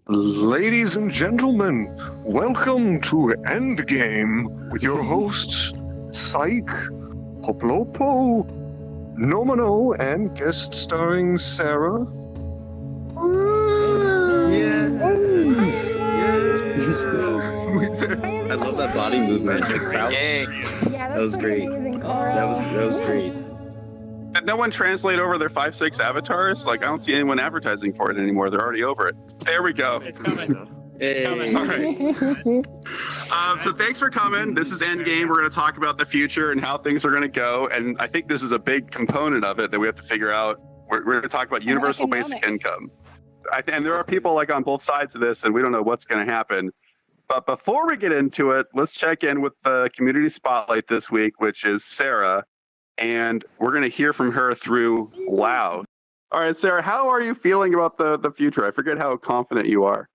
Ladies and gentlemen, welcome to Endgame with your hosts, Psych, Poplopo, Nomono, and guest starring Sarah. I love that body movement. That was great. That was great. Did no one translate over their 5-6 avatars? Like, I don't see anyone advertising for it anymore. They're already over it. There we go. It's coming. Hey. All right. So thanks for coming. This is Endgame. We're going to talk about the future and how things are going to go. And I think this is a big component of it that we have to figure out. We're going to talk about universal basic income. And there are people like on both sides of this, and we don't know what's going to happen. But before we get into it, let's check in with the community spotlight this week, which is Sarah. And we're going to hear from her through Wow. All right, Sarah, how are you feeling about the future? I forget how confident you are.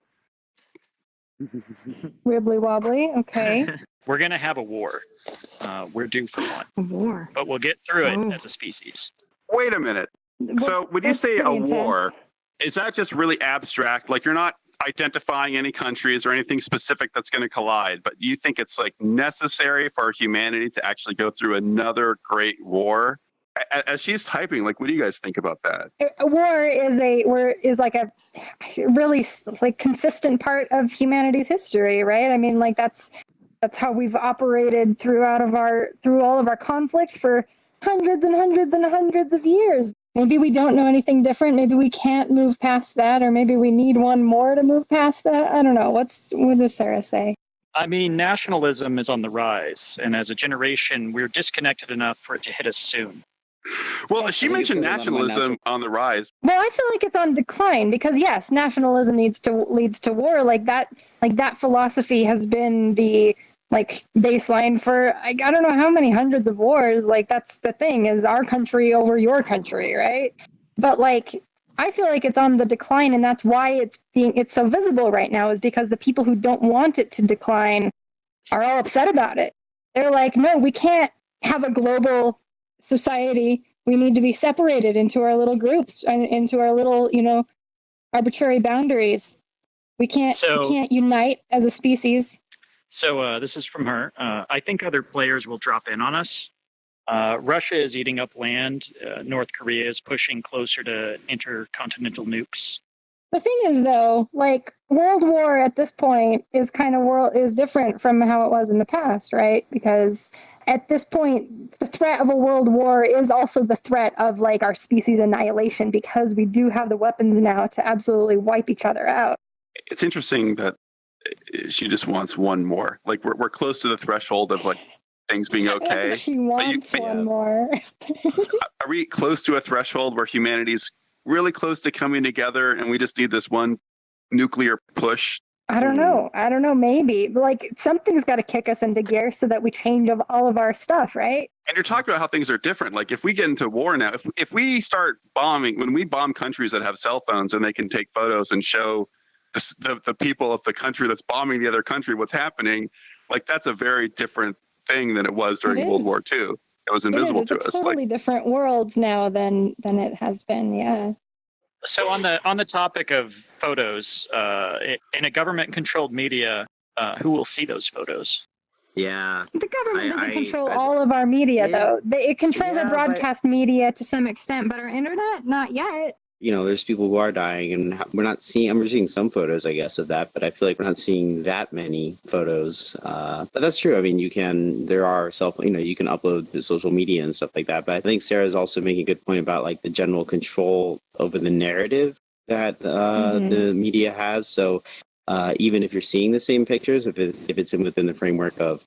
Wibbly wobbly, okay. We're going to have a war. We're due for one. A war. But we'll get through it as a species. Wait a minute. So when you say a war, is that just really abstract? Like you're not identifying any countries or anything specific that's going to collide, but you think it's like necessary for humanity to actually go through another great war? As she's typing, like, what do you guys think about that? A war is like a really like consistent part of humanity's history, right? I mean, like that's how we've operated through all of our conflict for hundreds and hundreds and hundreds of years. Maybe we don't know anything different. Maybe we can't move past that, or maybe we need one more to move past that. I don't know. What does Sarah say? I mean, nationalism is on the rise, and as a generation, we're disconnected enough for it to hit us soon. Well, she mentioned nationalism on the rise. Well, I feel like it's on decline because yes, nationalism leads to war. Like that philosophy has been the baseline for I don't know how many hundreds of wars. Like that's the thing, is our country over your country, right? But like I feel like it's on the decline, and that's why it's so visible right now, is because the people who don't want it to decline are all upset about it. They're like, no, we can't have a global society. We need to be separated into our little groups and into our little, arbitrary boundaries. We can't unite as a species. So this is from her. I think other players will drop in on us. Russia is eating up land. North Korea is pushing closer to intercontinental nukes. The thing is, though, like World War at this point is different from how it was in the past, right? Because at this point, the threat of a world war is also the threat of like our species annihilation, because we do have the weapons now to absolutely wipe each other out. It's interesting that she just wants one more. Like we're close to the threshold of like things being okay. She wants one more. Are we close to a threshold where humanity's really close to coming together and we just need this one nuclear push? I don't know, maybe. But like something's got to kick us into gear so that we change all of our stuff, right? And you're talking about how things are different. Like if we get into war now, if we start bombing, when we bomb countries that have cell phones and they can take photos and show the people of the country that's bombing the other country what's happening, like that's a very different thing than it was during World War II. It was invisible to us. Totally different worlds now than it has been. Yeah. So on the topic of photos, in a government-controlled media, who will see those photos? Yeah. The government doesn't control all of our media, though. It controls our broadcast media to some extent, but our internet, not yet. There's people who are dying, and we're seeing some photos, I guess, of that, but I feel like we're not seeing that many photos. But that's true. I mean, you can upload to social media and stuff like that. But I think Sarah's also making a good point about like the general control over the narrative that the media has. So even if you're seeing the same pictures, if it's within the framework of,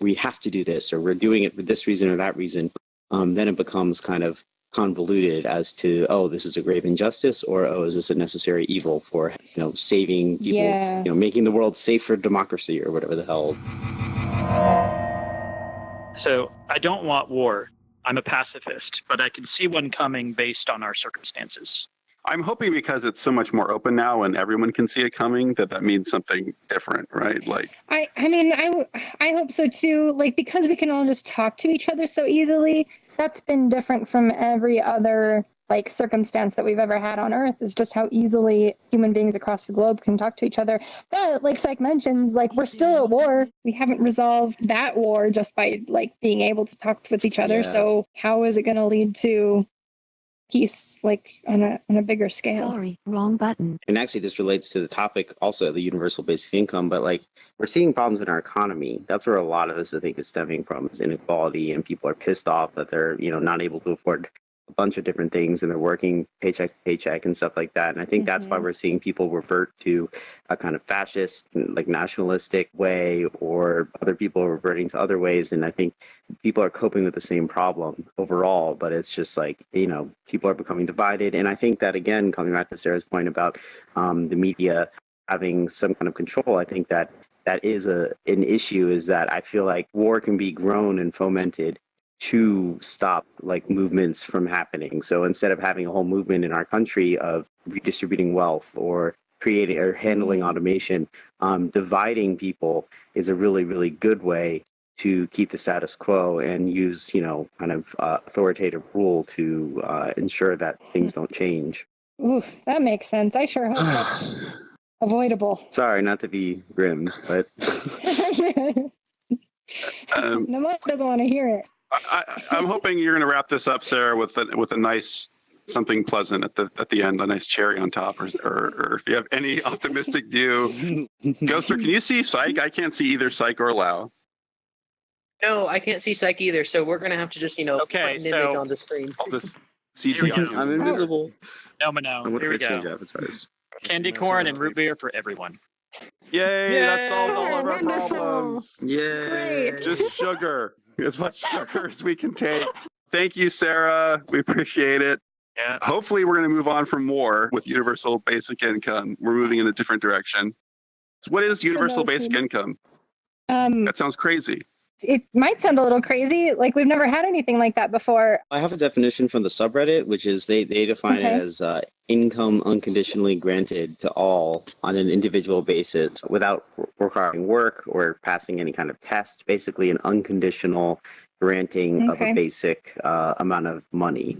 we have to do this, or we're doing it for this reason or that reason, then it becomes kind of convoluted as to, this is a grave injustice, or is this a necessary evil for saving people, making the world safe for democracy, or whatever the hell. So I don't want war. I'm a pacifist, but I can see one coming based on our circumstances. I'm hoping because it's so much more open now and everyone can see it coming that means something different, right? Like I hope so too. Like because we can all just talk to each other so easily. That's been different from every other like circumstance that we've ever had on Earth, is just how easily human beings across the globe can talk to each other. But like Psych mentions, like we're still at war. We haven't resolved that war just by like being able to talk with each other. Yeah. So how is it going to lead to peace, like on a bigger scale? Sorry, wrong button. And actually, this relates to the topic also, the universal basic income. But like, we're seeing problems in our economy. That's where a lot of this, I think, is stemming from, is inequality, and people are pissed off that they're, not able to afford a bunch of different things, and they're working paycheck to paycheck and stuff like that. And I think that's why we're seeing people revert to a kind of fascist, like nationalistic way, or other people reverting to other ways. And I think people are coping with the same problem overall, but it's just like, people are becoming divided. And I think that, again, coming back to Sarah's point about the media having some kind of control, I think that is an issue, is that I feel like war can be grown and fomented to stop like movements from happening. So instead of having a whole movement in our country of redistributing wealth or creating or handling automation, dividing people is a really, really good way to keep the status quo and use, kind of authoritative rule to ensure that things don't change. Ooh, that makes sense. I sure hope that's avoidable. Sorry, not to be grim, but Nomono doesn't want to hear it. I'm hoping you're going to wrap this up, Sarah, with a nice something pleasant at the end, a nice cherry on top, or if you have any optimistic view. Ghoster, can you see Psych? I can't see either Psych or Lau. No, I can't see Psych either. So we're going to have to just, put an image on the screen. All this CGI. I'm invisible. No. Here we go. Avatars. Candy corn and root beer for everyone. Yay! That solves all of our Wonderful. problems. Yay! Just sugar. As much sugar as we can take. Thank you, Sarah. We appreciate it. Yeah. Hopefully, we're going to move on from war with universal basic income. We're moving in a different direction. So what is universal basic income? That sounds crazy. It might sound a little crazy. Like we've never had anything like that before. I have a definition from the subreddit, which is they define it as income unconditionally granted to all on an individual basis without requiring work or passing any kind of test. Basically, an unconditional granting of a basic amount of money.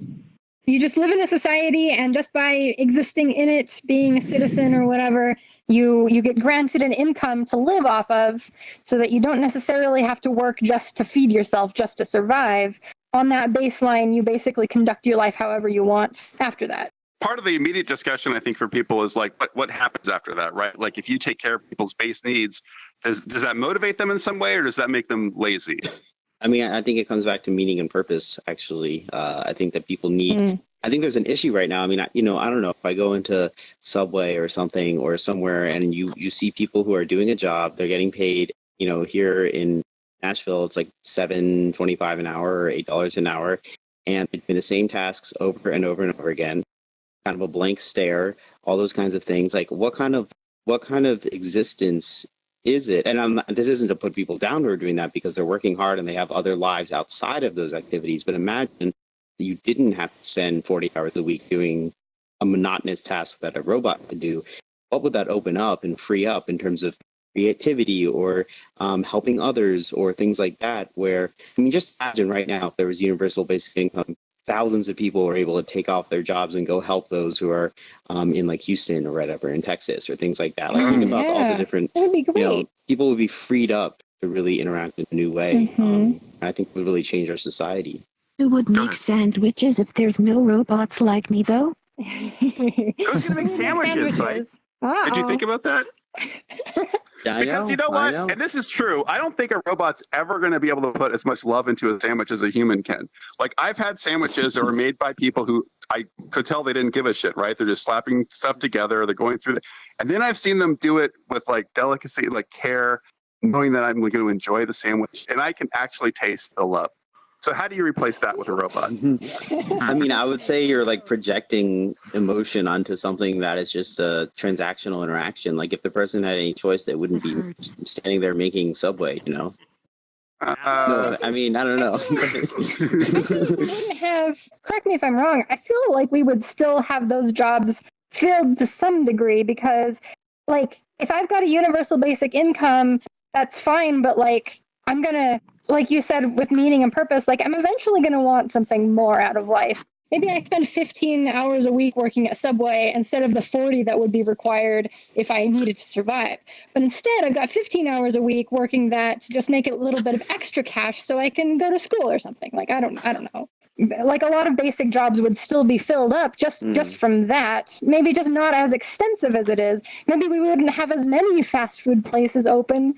You just live in a society, and just by existing in it, being a citizen or whatever, you get granted an income to live off of, so that you don't necessarily have to work just to feed yourself, just to survive. On that baseline, you basically conduct your life however you want after that. Part of the immediate discussion, I think, for people is like, but what happens after that, right? Like, if you take care of people's base needs, does that motivate them in some way, or does that make them lazy? I mean, I think it comes back to meaning and purpose, actually. I think that people need... I think there's an issue right now. I mean, I don't know, if I go into Subway or something or somewhere and you see people who are doing a job, they're getting paid, here in Nashville, it's like $7.25 an hour or $8 an hour. And it's been the same tasks over and over and over again, kind of a blank stare, all those kinds of things. Like what kind of existence is it? And this isn't to put people down who are doing that, because they're working hard and they have other lives outside of those activities. But imagine you didn't have to spend 40 hours a week doing a monotonous task that a robot could do. What would that open up and free up in terms of creativity or helping others or things like that? Where, I mean, just imagine right now, if there was universal basic income, thousands of people were able to take off their jobs and go help those who are in like Houston or whatever, in Texas or things like that. Like think about all the different, That would be great. people would be freed up to really interact in a new way. And I think it would really change our society. Who would make sandwiches if there's no robots like me, though? Who's going to make sandwiches? Like, did you think about that? Because you know what? And this is true. I don't think a robot's ever going to be able to put as much love into a sandwich as a human can. Like, I've had sandwiches that were made by people who I could tell they didn't give a shit, right? They're just slapping stuff together. They're going through and then I've seen them do it with like delicacy, like care, knowing that I'm going to enjoy the sandwich, and I can actually taste the love. So how do you replace that with a robot? I mean, I would say you're like projecting emotion onto something that is just a transactional interaction. Like if the person had any choice, they wouldn't be standing there making Subway, No, I mean, I don't know. We wouldn't have, correct me if I'm wrong, I feel like we would still have those jobs filled to some degree, because like if I've got a universal basic income, that's fine, but like I'm gonna, like you said, with meaning and purpose, like I'm eventually going to want something more out of life. maybe I spend 15 hours a week working at Subway instead of the 40 that would be required if I needed to survive. But instead, I've got 15 hours a week working that to just make it a little bit of extra cash so I can go to school or something. Like, I don't know. Like, a lot of basic jobs would still be filled up just from that. Maybe just not as extensive as it is. Maybe we wouldn't have as many fast food places open.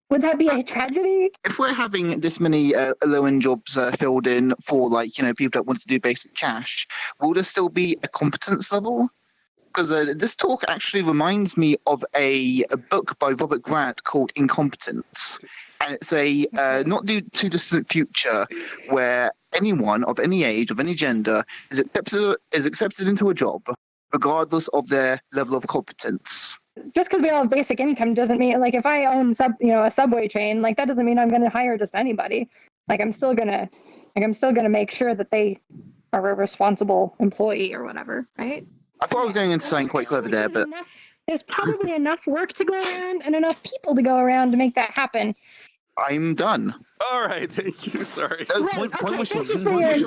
Would that be a tragedy? If we're having this many low-end jobs filled in for, like, people that want to do basic cash, will there still be a competence level? Because this talk actually reminds me of a book by Robert Grant called Incompetence. And it's a not too distant future where anyone of any age, of any gender, is accepted into a job, regardless of their level of competence. Just because we all have basic income doesn't mean, like, if I own a subway chain, like, that doesn't mean I'm going to hire just anybody. Like, I'm still gonna make sure that they are a responsible employee or whatever, right? I thought I was going into something quite clever there, but there's probably enough work to go around and enough people to go around to make that happen. I'm done. All right, thank you. Sorry.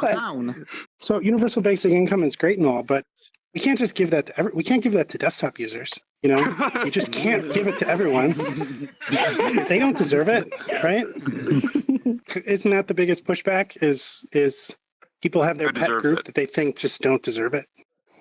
Down. So universal basic income is great and all, but we can't just give that to we can't give that to desktop users. You just can't give it to everyone. They don't deserve it, right? Isn't that the biggest pushback? Is people have their pet group that they think just don't deserve it?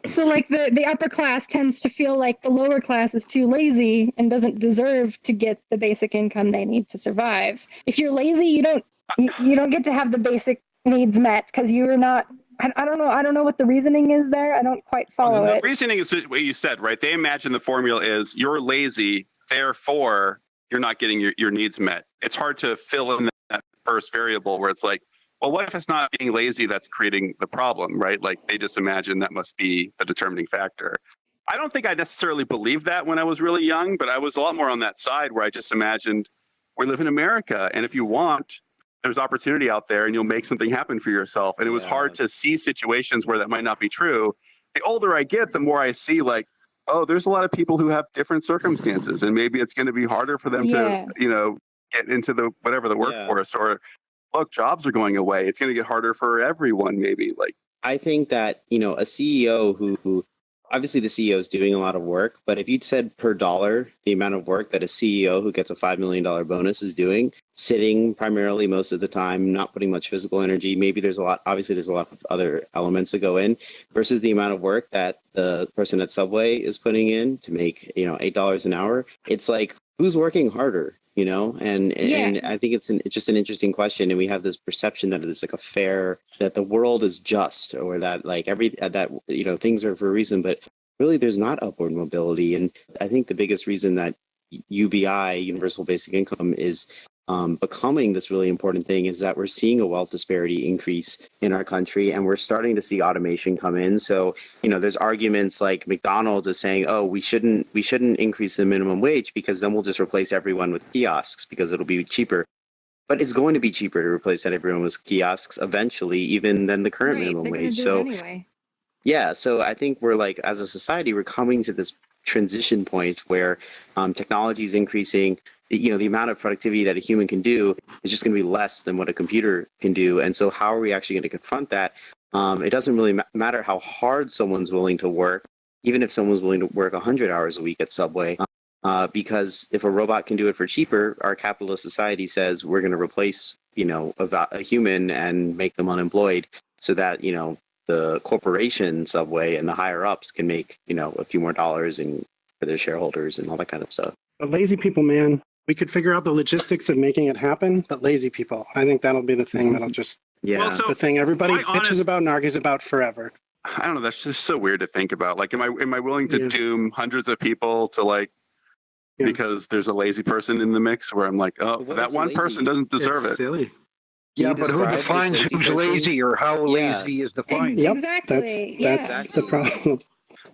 So, like, the upper class tends to feel like the lower class is too lazy and doesn't deserve to get the basic income they need to survive. If you're lazy, you don't get to have the basic needs met because you're not. I don't know. I don't know what the reasoning is there. I don't quite follow it. The reasoning is what you said, right? They imagine the formula is you're lazy, therefore you're not getting your needs met. It's hard to fill in that first variable where it's like, well, what if it's not being lazy that's creating the problem, right? Like, they just imagine that must be the determining factor. I don't think I necessarily believed that when I was really young, but I was a lot more on that side where I just imagined we live in America, and if you want, there's opportunity out there and you'll make something happen for yourself. And it was hard to see situations where that might not be true. The older I get, the more I see, like, oh, there's a lot of people who have different circumstances, and maybe it's going to be harder for them to, get into the workforce, or look, jobs are going away. It's going to get harder for everyone, maybe. Like, I think that, a CEO who obviously the CEO is doing a lot of work, but if you'd said per dollar, the amount of work that a CEO who gets a $5 million bonus is doing, sitting primarily most of the time, not putting much physical energy, maybe there's a lot of other elements that go in versus the amount of work that the person at Subway is putting in to make, $8 an hour. It's like, who's working harder? And I think it's just an interesting question. And we have this perception that it's like that the world is just, or that like things are for a reason, but really there's not upward mobility. And I think the biggest reason that UBI, Universal Basic Income, is becoming this really important thing is that we're seeing a wealth disparity increase in our country, and we're starting to see automation come in. So, there's arguments like McDonald's is saying, oh, we shouldn't increase the minimum wage because then we'll just replace everyone with kiosks because it'll be cheaper. But it's going to be cheaper to replace everyone with kiosks eventually, even than the current minimum wage. So anyway. Yeah, so I think we're like, as a society, we're coming to this transition point where technology is increasing. The amount of productivity that a human can do is just going to be less than what a computer can do. And so how are we actually going to confront that? It doesn't really matter how hard someone's willing to work, even if someone's willing to work 100 hours a week at Subway, because if a robot can do it for cheaper, our capitalist society says we're going to replace, a human and make them unemployed so that, the corporation Subway and the higher ups can make, a few more dollars for their shareholders and all that kind of stuff. But lazy people, man, we could figure out the logistics of making it happen, but lazy people, I think that'll be the thing that'll just, the thing everybody bitches about and argues about forever. I don't know. That's just so weird to think about. Like, am I willing to doom hundreds of people to because there's a lazy person in the mix where I'm like, oh, that one person doesn't deserve it. Silly. Yeah, but who defines who's lazy or how lazy is defined? Yep, exactly. That's the problem.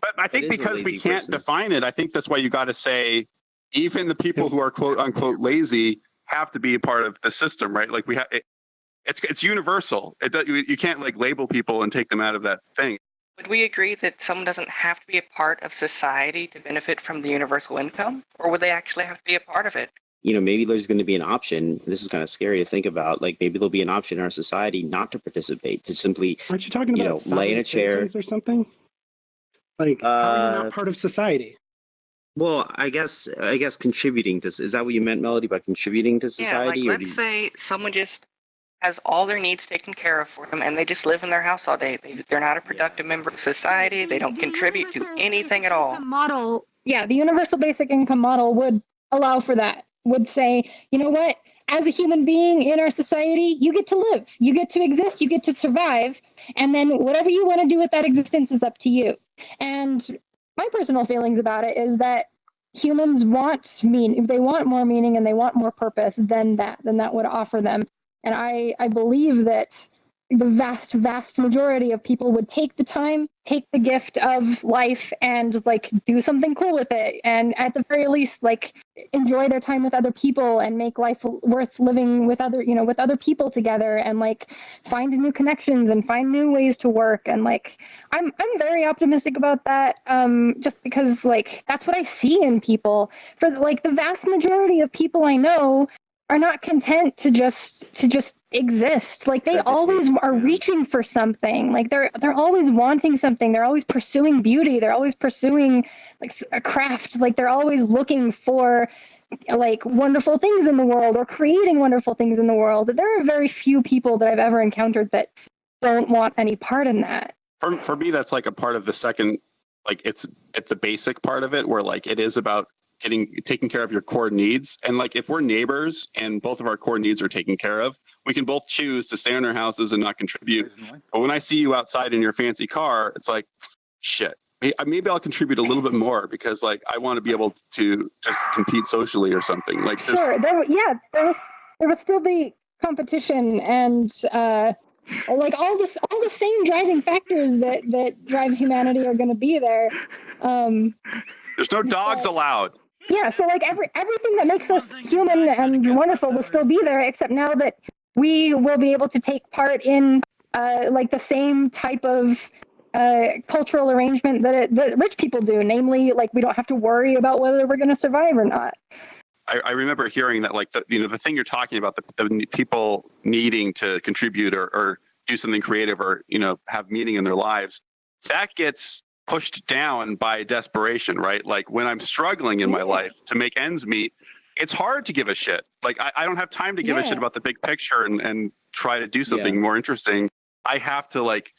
But I think because we can't define it, I think that's why you got to say even the people who are quote unquote lazy have to be a part of the system, right? Like it's universal. You can't label people and take them out of that thing. Would we agree that someone doesn't have to be a part of society to benefit from the universal income, or would they actually have to be a part of it? maybe there's going to be an option. This is kind of scary to think about. Like maybe there'll be an option in our society not to participate, to simply, aren't you talking about lay in a chair or something? Like, how are you not part of society? Well, I guess contributing to, is that what you meant, Melody, by contributing to society? Yeah, like let's say someone just has all their needs taken care of for them, and they just live in their house all day. They're not a productive member of society. They don't contribute to anything at all. Model, yeah, the universal basic income model would allow for that. Would say, you know what? As a human being in our society, you get to live, you get to exist, you get to survive, and then whatever you want to do with that existence is up to you. And my personal feelings about it is that humans want if they want more meaning and they want more purpose, then that would offer them. And I believe that the vast majority of people would take the time, take the gift of life, and like do something cool with it. And at the very least, like enjoy their time with other people and make life worth living with other people together, and like find new connections and find new ways to work. And like I'm very optimistic about that, just because like that's what I see in people. For like the vast majority of people I know are not content to just exist. Like they always are reaching for something. Like they're always wanting something. They're always pursuing beauty. They're always pursuing like a craft. Like they're always looking for like wonderful things in the world or creating wonderful things in the world. There are very few people that I've ever encountered that don't want any part in that. For me, that's like a part of the second, like it's the basic part of it, where like it is about taking care of your core needs. And like if we're neighbors and both of our core needs are taken care of, we can both choose to stay in our houses and not contribute. But when I see you outside in your fancy car, it's like, shit, maybe I'll contribute a little bit more because like I want to be able to just compete socially or something. Like sure, there would still be competition and like all the same driving factors that drives humanity are going to be there. There's no dogs allowed. Yeah, so like everything that makes us human and wonderful will still be there, except now that we will be able to take part in like the same type of cultural arrangement that rich people do. Namely, like we don't have to worry about whether we're going to survive or not. I remember hearing that like the thing you're talking about, the people needing to contribute or do something creative or have meaning in their lives, that gets pushed down by desperation, right? Like when I'm struggling in my life to make ends meet, it's hard to give a shit. Like I don't have time to give a shit about the big picture and try to do something more interesting. I have to like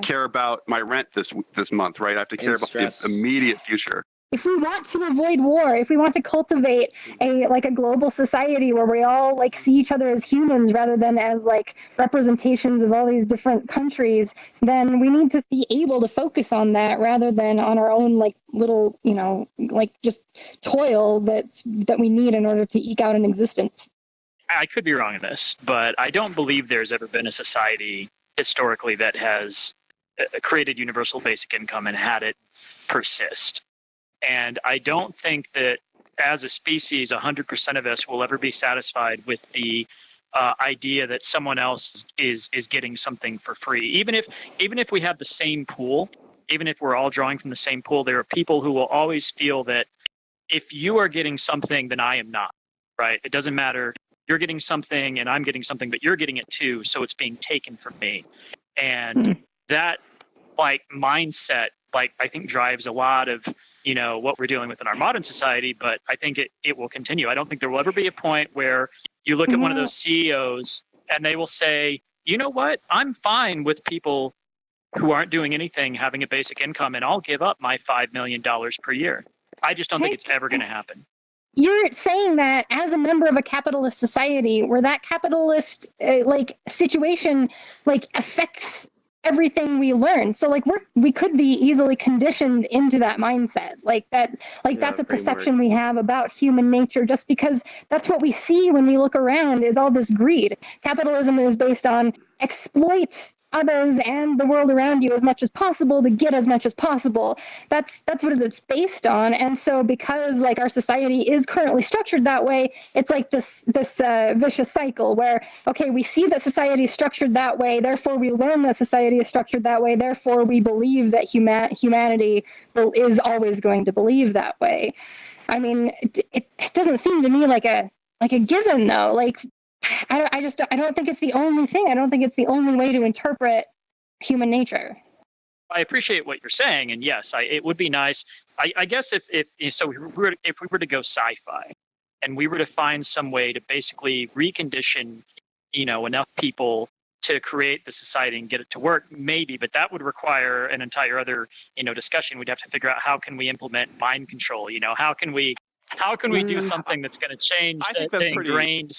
care about my rent this month, right? I have to care about the immediate future. If we want to avoid war, if we want to cultivate a global society where we all like see each other as humans rather than as like representations of all these different countries, then we need to be able to focus on that rather than on our own like little, like just toil that we need in order to eke out an existence. I could be wrong in this, but I don't believe there's ever been a society historically that has created universal basic income and had it persist. And I don't think that as a species, 100% of us will ever be satisfied with the idea that someone else is getting something for free. Even if we have the same pool, even if we're all drawing from the same pool, there are people who will always feel that if you are getting something, then I am not, right? It doesn't matter. You're getting something and I'm getting something, but you're getting it too. So it's being taken from me. And that like mindset, like I think drives a lot of what we're dealing with in our modern society, but I think it will continue. I don't think there will ever be a point where you look at one of those CEOs and they will say, you know what, I'm fine with people who aren't doing anything having a basic income and I'll give up my $5 million per year. I just don't think it's ever going to happen. You're saying that as a member of a capitalist society where that capitalist like situation like affects everything we learn. So like we could be easily conditioned into that mindset. Like that's a perception we have about human nature just because that's what we see when we look around is all this greed. Capitalism is based on exploit others and the world around you as much as possible to get as much as possible. That's what it's based on. And so because like our society is currently structured that way, it's like this vicious cycle where, okay, we see that society is structured that way, therefore we learn that society is structured that way, therefore we believe that humanity is always going to believe that way. I mean, it doesn't seem to me like a a given though. Like, I don't think it's the only thing. I don't think it's the only way to interpret human nature. I appreciate what you're saying, and yes, it would be nice. I guess if we were to go sci-fi, and we were to find some way to basically recondition, enough people to create the society and get it to work, maybe, but that would require an entire other, discussion. We'd have to figure out how can we implement mind control. How can we do something that's going to change the ingrained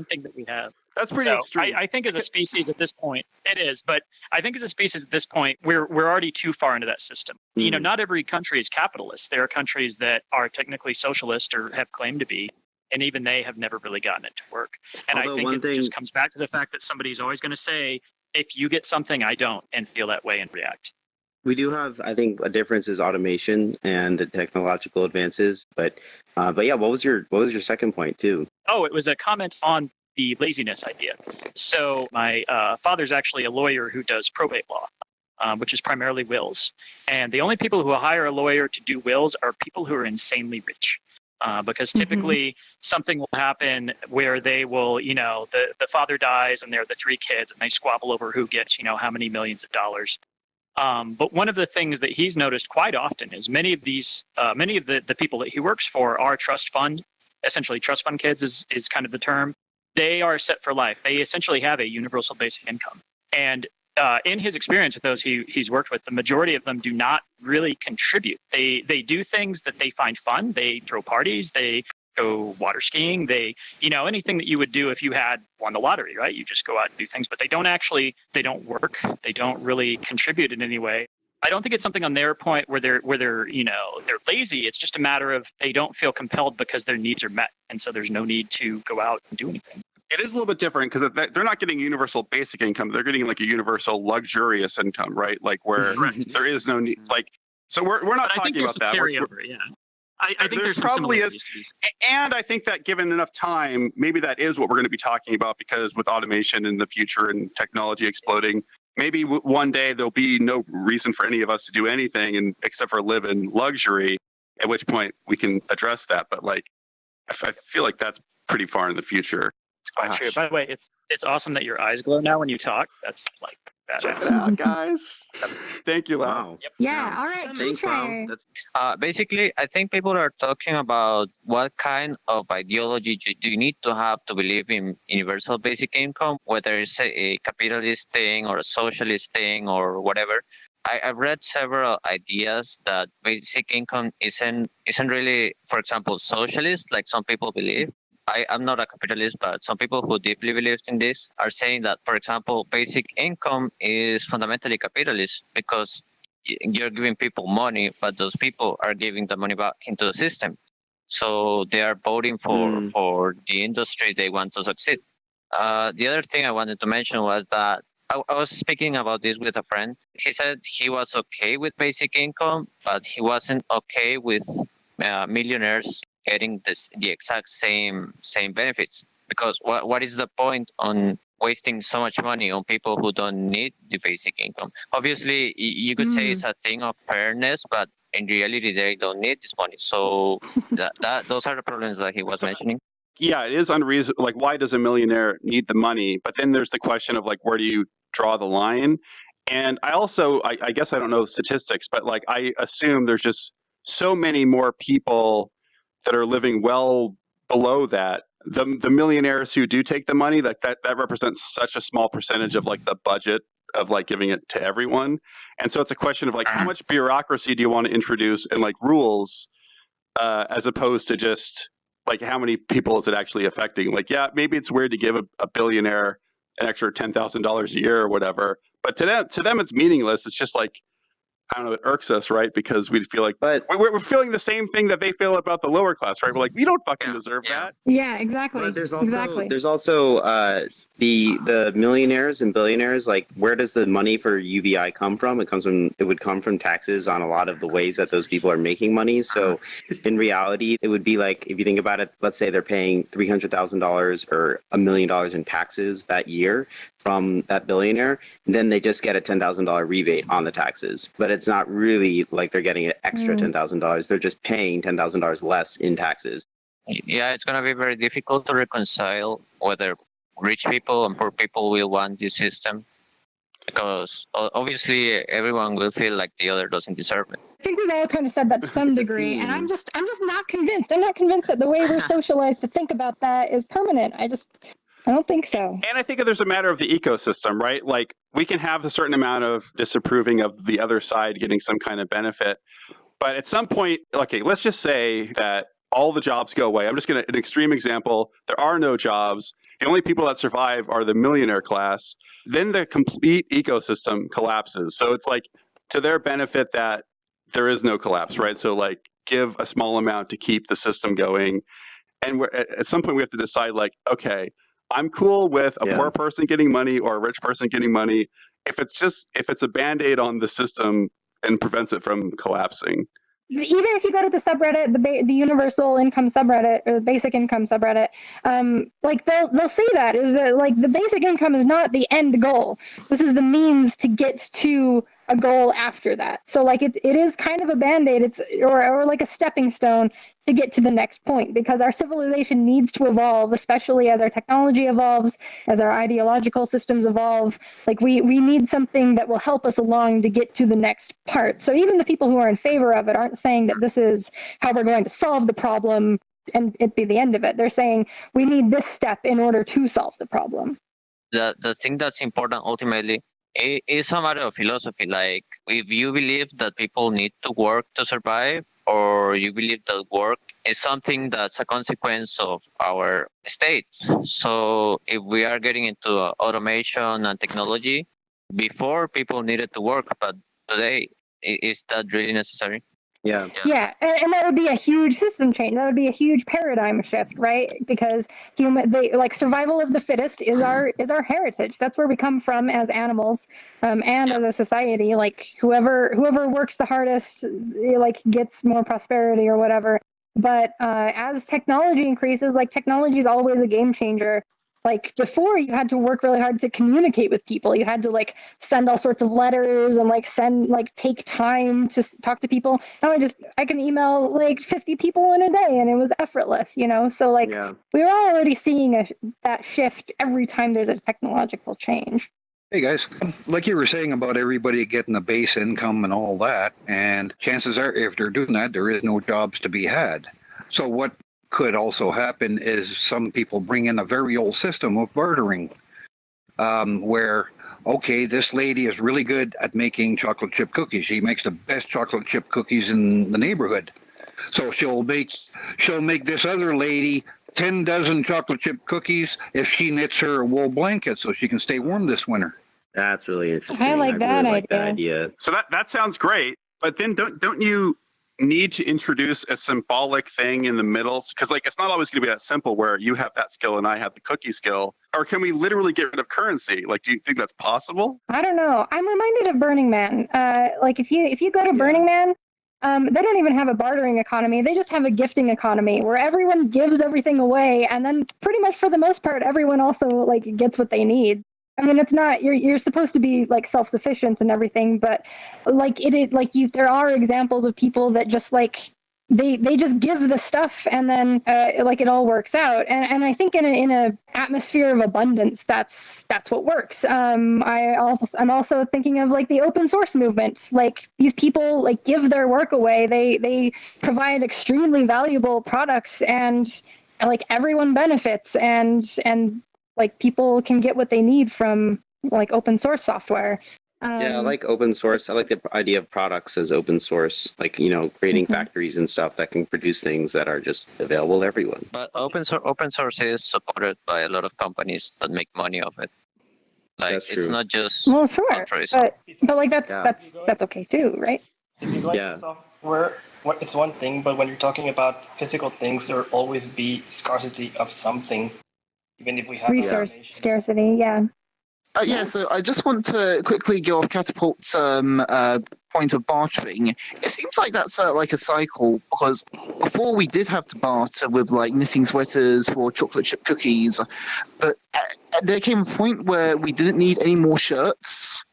thing that we have? That's pretty extreme. I think as a species at this point, it is. But I think as a species at this point, we're already too far into that system. Not every country is capitalist. There are countries that are technically socialist or have claimed to be, and even they have never really gotten it to work. And I think it just comes back to the fact that somebody's always going to say, if you get something, I don't, and feel that way and react. We do have, I think, a difference is automation and the technological advances. But yeah, what was your second point too? Oh, it was a comment on the laziness idea. So my father's actually a lawyer who does probate law, which is primarily wills. And the only people who hire a lawyer to do wills are people who are insanely rich. Because typically something will happen where they will, the father dies and they're the three kids and they squabble over who gets, how many millions of dollars. But one of the things that he's noticed quite often is many of the people that he works for are trust fund, essentially trust fund kids is kind of the term. They are set for life. They essentially have a universal basic income. And in his experience with those he's worked with, the majority of them do not really contribute. They do things that they find fun. They throw parties. They go water skiing. They, anything that you would do if you had won the lottery, right? You just go out and do things, but they don't work. They don't really contribute in any way. I don't think it's something on their point where they're they're lazy. It's just a matter of they don't feel compelled because their needs are met, and so there's no need to go out and do anything. It is a little bit different because they're not getting universal basic income. They're getting like a universal luxurious income, right? Like where there is no need. Like, so we're not talking about that. Yeah. I think there's probably is, and I think that given enough time, maybe that is what we're going to be talking about, because with automation in the future and technology exploding, maybe one day there'll be no reason for any of us to do anything except for live in luxury, at which point we can address that. But like, I feel like that's pretty far in the future. True. By the way, it's awesome that your eyes glow now when you talk. That's like that. Check it out, guys. Thank you, Lau. Wow. Yep. Yeah. All right. Thanks, Lau. Basically, I think people are talking about what kind of ideology do you need to have to believe in universal basic income, whether it's a capitalist thing or a socialist thing or whatever. I've read several ideas that basic income isn't really, for example, socialist, like some people believe. I'm not a capitalist, but some people who deeply believe in this are saying that, for example, basic income is fundamentally capitalist because you're giving people money, but those people are giving the money back into the system. So they are voting for the industry they want to succeed. The other thing I wanted to mention was that I was speaking about this with a friend. He said he was okay with basic income, but he wasn't okay with millionaires getting the exact same benefits, because what is the point on wasting so much money on people who don't need the basic income? Obviously, you could say it's a thing of fairness, but in reality, they don't need this money. So those are the problems that he was mentioning. Yeah, it is unreasonable. Like, why does a millionaire need the money? But then there's the question of like, where do you draw the line? And I guess I don't know statistics, but like, I assume there's just so many more people that are living well below that. The millionaires who do take the money, that represents such a small percentage of like the budget of like giving it to everyone. And so it's a question of like, how much bureaucracy do you want to introduce and like rules, as opposed to just like how many people is it actually affecting? Like, yeah, maybe it's weird to give a billionaire an extra $10,000 a year or whatever, but to them it's meaningless. It's just like, I don't know, it irks us, right? Because we feel like we're feeling the same thing that they feel about the lower class, right? We're like, we don't fucking deserve that. Yeah, exactly. But there's also the millionaires and billionaires. Like, where does the money for UBI come from? It would come from taxes on a lot of the ways that those people are making money. So in reality, it would be like, if you think about it, let's say they're paying $300,000 or $1 million in taxes that year from that billionaire, then they just get a $10,000 rebate on the taxes. But it's not really like they're getting an extra $10,000. They're just paying $10,000 less in taxes. Yeah, it's going to be very difficult to reconcile whether rich people and poor people will want this system, because obviously everyone will feel like the other doesn't deserve it. I think we've all kind of said that to some degree, and I'm just not convinced. I'm not convinced that the way we're socialized to think about that is permanent. I don't think so. And I think there's a matter of the ecosystem, right? Like, we can have a certain amount of disapproving of the other side getting some kind of benefit. But at some point, okay, let's just say that all the jobs go away. I'm just going to, an extreme example, there are no jobs. The only people that survive are the millionaire class. Then the complete ecosystem collapses. So it's like to their benefit that there is no collapse, right? So like give a small amount to keep the system going. And at some point we have to decide like, okay, I'm cool with a poor person getting money or a rich person getting money if it's a Band-Aid on the system and prevents it from collapsing. Even if you go to the subreddit, the universal income subreddit or the basic income subreddit, like they'll say that is that like the basic income is not the end goal. This is the means to get to a goal after that. So like it is kind of a Band-Aid, or like a stepping stone to get to the next point, because our civilization needs to evolve, especially as our technology evolves, as our ideological systems evolve. Like we need something that will help us along to get to the next part. So even the people who are in favor of it aren't saying that this is how we're going to solve the problem and it be the end of it. They're saying we need this step in order to solve the problem. The thing that's important ultimately is a matter of philosophy. Like, if you believe that people need to work to survive, or you believe that work is something that's a consequence of our state. So if we are getting into automation and technology, before people needed to work, but today, is that really necessary? Yeah. Yeah, and that would be a huge system change. That would be a huge paradigm shift, right? Because survival of the fittest is our heritage. That's where we come from as animals, and as a society. Like whoever works the hardest, like gets more prosperity or whatever. But as technology increases, like technology is always a game changer. Like before, you had to work really hard to communicate with people. You had to like send all sorts of letters and take time to talk to people. Now I can email like 50 people in a day, and it was effortless, you know. So like we were already seeing that shift every time there's a technological change. Hey guys, like you were saying about everybody getting a base income and all that, and chances are if they're doing that, there is no jobs to be had. So what could also happen is some people bring in a very old system of bartering, where, okay, this lady is really good at making chocolate chip cookies. She makes the best chocolate chip cookies in the neighborhood. So she'll make this other lady 10 dozen chocolate chip cookies if she knits her a wool blanket so she can stay warm this winter. That's really interesting. I like that idea. So that sounds great, but then don't you need to introduce a symbolic thing in the middle? Because like it's not always going to be that simple where you have that skill and I have the cookie skill. Or can we literally get rid of currency? Like, do you think that's possible? I don't know. I'm reminded of Burning Man. Like if you go to Burning Man, they don't even have a bartering economy. They just have a gifting economy where everyone gives everything away, and then pretty much for the most part, everyone also like gets what they need. I mean, it's not you're supposed to be like self-sufficient and everything, but like there are examples of people that just like they just give the stuff, and then like it all works out. And I think in a atmosphere of abundance, that's what works. I'm also thinking of like the open source movement. Like these people like give their work away. They provide extremely valuable products, and like everyone benefits, and like people can get what they need from like open source software. Yeah, I like open source. I like the idea of products as open source, like, you know, creating factories and stuff that can produce things that are just available to everyone. But open source is supported by a lot of companies that make money off it. Like, it's not just but like that's okay too, right? If you like software, it's one thing, but when you're talking about physical things, there will always be scarcity of something, even if we have resource scarcity. So I just want to quickly go off Catapult's point of bartering. It seems like that's like a cycle, because before we did have to barter with like knitting sweaters for chocolate chip cookies, but there came a point where we didn't need any more shirts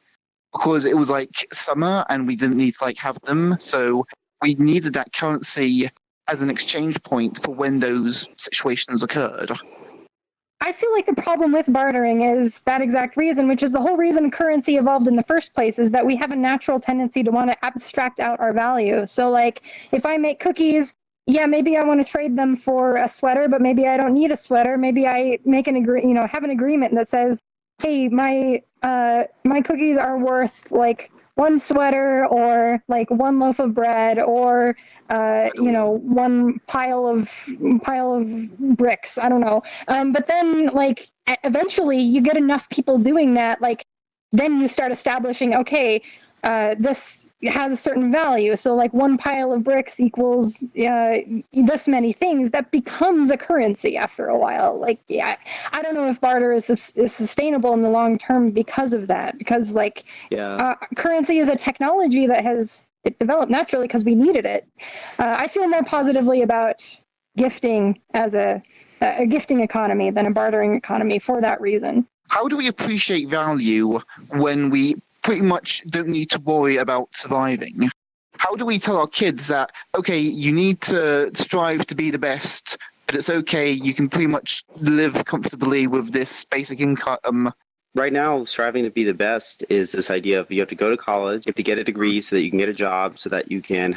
because it was like summer and we didn't need to like have them, so we needed that currency. as an exchange point for when those situations occurred. I feel like the problem with bartering is that exact reason, which is the whole reason currency evolved in the first place, is that we have a natural tendency to want to abstract out our value. So, like, if I make cookies, yeah, maybe I want to trade them for a sweater, but maybe I don't need a sweater. Maybe I make have an agreement that says, hey, my cookies are worth like one sweater or like one loaf of bread or one pile of bricks. I don't know. But then like eventually you get enough people doing that, like then you start establishing, okay, this has a certain value. So like one pile of bricks equals this many things. That becomes a currency after a while. Like, yeah, I don't know if barter is sustainable in the long term because of that. Because like currency is a technology that has developed naturally because we needed it. I feel more positively about gifting as a gifting economy than a bartering economy for that reason. How do we appreciate value when we pretty much don't need to worry about surviving? How do we tell our kids that, okay, you need to strive to be the best, but it's okay, you can pretty much live comfortably with this basic income? Right now, striving to be the best is this idea of you have to go to college, you have to get a degree so that you can get a job, so that you can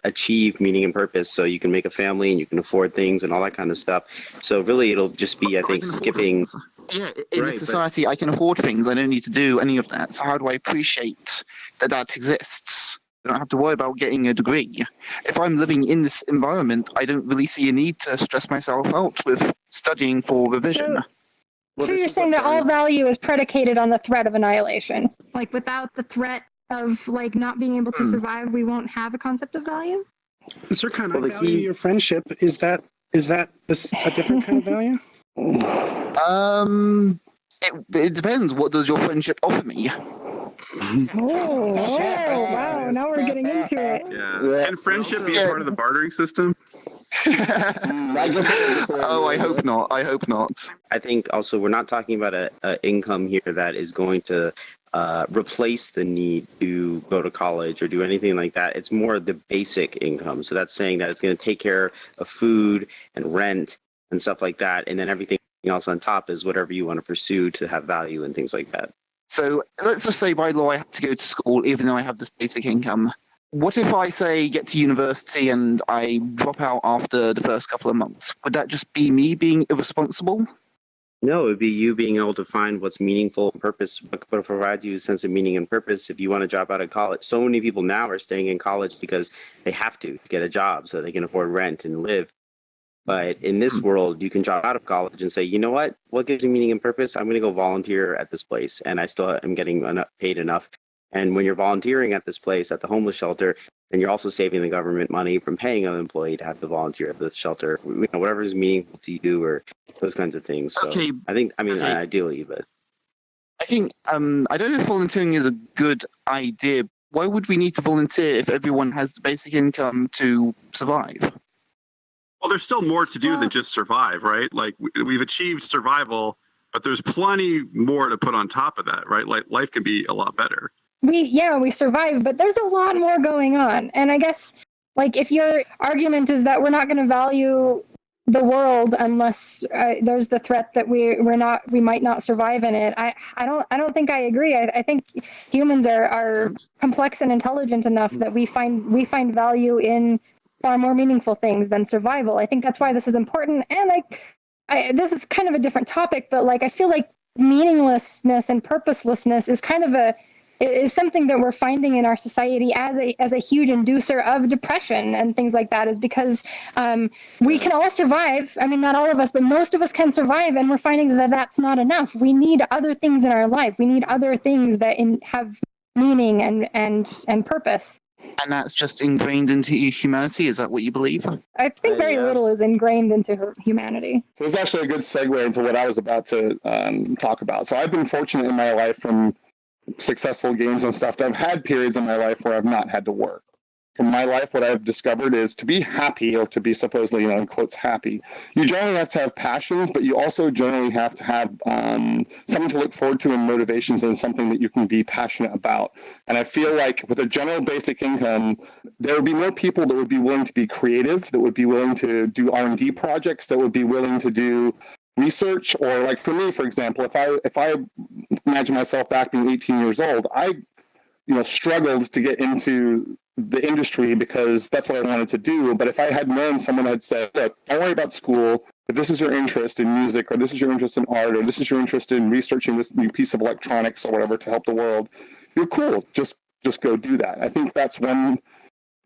achieve meaning and purpose, so you can make a family and you can afford things and all that kind of stuff. So really, it'll just be, I think, skipping. Yeah, in this society, I can afford things. I don't need to do any of that. So how do I appreciate that exists? I don't have to worry about getting a degree. If I'm living in this environment, I don't really see a need to stress myself out with studying for revision. So you're saying that all value is predicated on the threat of annihilation? Like without the threat of like not being able to survive, we won't have a concept of value? Sir Khan, I value your friendship. Is that a different kind of value? It depends. What does your friendship offer me? Wow, now we're getting into it. Yeah. Can friendship be a part of the bartering system? Oh, I hope not. I hope not. I think also we're not talking about an income here that is going to replace the need to go to college or do anything like that. It's more the basic income. So that's saying that it's going to take care of food and rent and stuff like that. And then everything else on top is whatever you want to pursue to have value and things like that. So let's just say by law I have to go to school even though I have this basic income. What if I say get to university and I drop out after the first couple of months? Would that just be me being irresponsible? No, it would be you being able to find what's meaningful and purpose, what provides you a sense of meaning and purpose. If you want to drop out of college, so many people now are staying in college because they have to get a job so they can afford rent and live. But in this world, you can drop out of college and say, you know what gives me meaning and purpose? I'm going to go volunteer at this place, and I still am getting paid enough. And when you're volunteering at this place, at the homeless shelter, then you're also saving the government money from paying an employee to have to volunteer at the shelter. Whatever is meaningful to you or those kinds of things. So okay. Ideally, but I think I don't know if volunteering is a good idea. Why would we need to volunteer if everyone has the basic income to survive? Well, there's still more to do than just survive, right? Like we've achieved survival, but there's plenty more to put on top of that, right? Like life can be a lot better. We survive, but there's a lot more going on. And I guess, like, if your argument is that we're not going to value the world unless there's the threat that we might not survive in it, I don't think I agree. I think humans are complex and intelligent enough that we find value in far more meaningful things than survival. I think that's why this is important. And this is kind of a different topic, but like I feel like meaninglessness and purposelessness is kind of is something that we're finding in our society as a huge inducer of depression and things like that, is because we can all survive. I mean, not all of us, but most of us can survive, and we're finding that that's not enough. We need other things in our life. We need other things that have meaning and purpose. And that's just ingrained into humanity? Is that what you believe? I think very little is ingrained into humanity. So it's actually a good segue into what I was about to talk about. So I've been fortunate in my life from successful games and stuff. I've had periods in my life where I've not had to work. from my life, what I've discovered is to be happy, or to be supposedly, in quotes, happy, you generally have to have passions, but you also generally have to have something to look forward to and motivations, and something that you can be passionate about. And I feel like with a general basic income, there would be more people that would be willing to be creative, that would be willing to do R&D projects, that would be willing to do research. Or like for me, for example, if I imagine myself back being 18 years old, I struggled to get into the industry because that's what I wanted to do. But if I had known, someone had said, look, don't worry about school. If this is your interest in music, or this is your interest in art, or this is your interest in researching this new piece of electronics or whatever to help the world, you're cool. Just go do that. I think that's one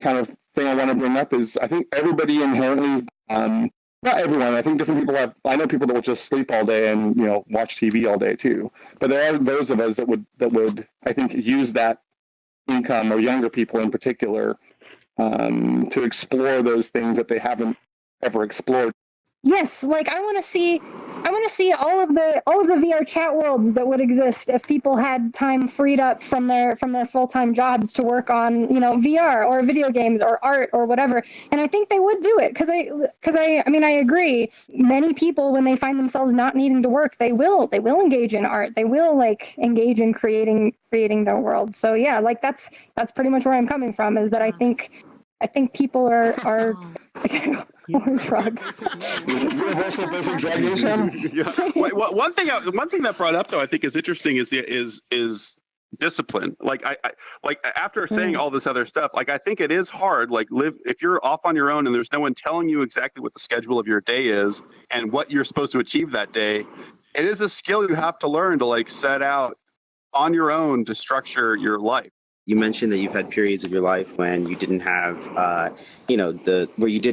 kind of thing I want to bring up is I think everybody inherently, not everyone, I think different people I know people that will just sleep all day and, watch TV all day too. But there are those of us that would, I think, use that income, or younger people in particular, to explore those things that they haven't ever explored. Yes, like I want to see all of the VRchat worlds that would exist if people had time freed up from their full-time jobs to work on, VR or video games or art or whatever. And I think they would do it because I agree. Many people, when they find themselves not needing to work, they will engage in art. They will engage in creating their world. So yeah, that's pretty much where I'm coming from, is that I think people are or drugs. Universal basic drug use. Yeah. One thing that brought up though I think is interesting is discipline. Like I after saying all this other stuff, I think it is hard. If you're off on your own and there's no one telling you exactly what the schedule of your day is and what you're supposed to achieve that day. It is a skill you have to learn to set out on your own to structure your life. You mentioned that you've had periods of your life when you didn't have, where you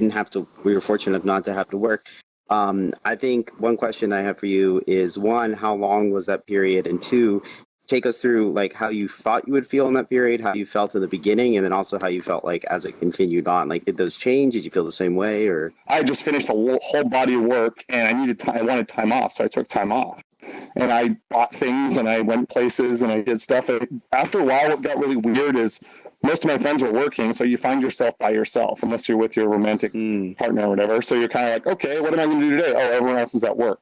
were fortunate enough not to have to work. I think one question I have for you is, one, how long was that period? And two, take us through how you thought you would feel in that period, how you felt in the beginning, and then also how you felt as it continued on. Did those change? Did you feel the same way? Or I just finished a whole body of work and I wanted time off, so I took time off. And I bought things and I went places and I did stuff. And after a while, what got really weird is most of my friends were working, so you find yourself by yourself unless you're with your romantic partner or whatever. So you're kind of okay, what am I going to do today? Oh, everyone else is at work.